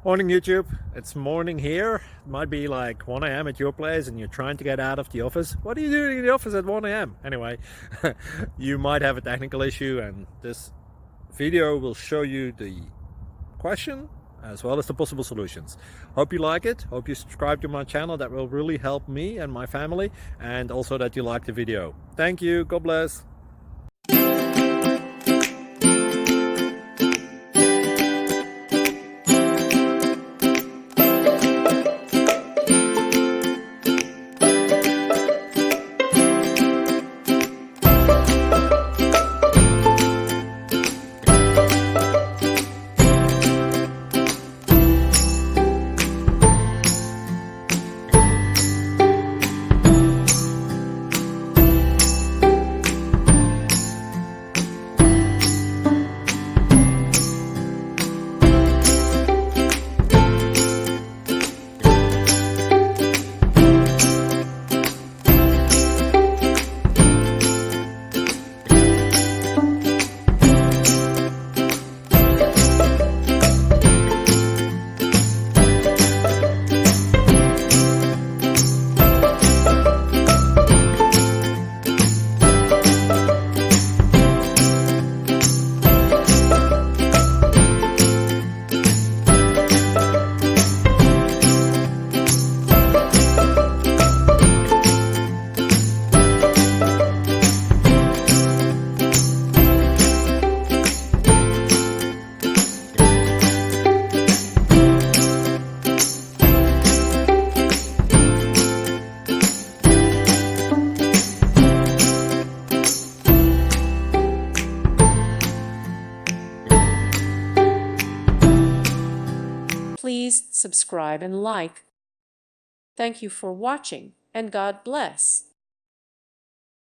Morning YouTube, it's morning here. It might be like 1 a.m. at your place and you're trying to get out of the office. What are you doing in the office at 1 a.m.? Anyway, you might have a technical issue and this video will show you the question as well as the possible solutions. Hope you like it, hope you subscribe to my channel. That will really help me and my family, and also that you like the video. Thank you, God bless. Please subscribe and like. Thank you for watching, and God bless.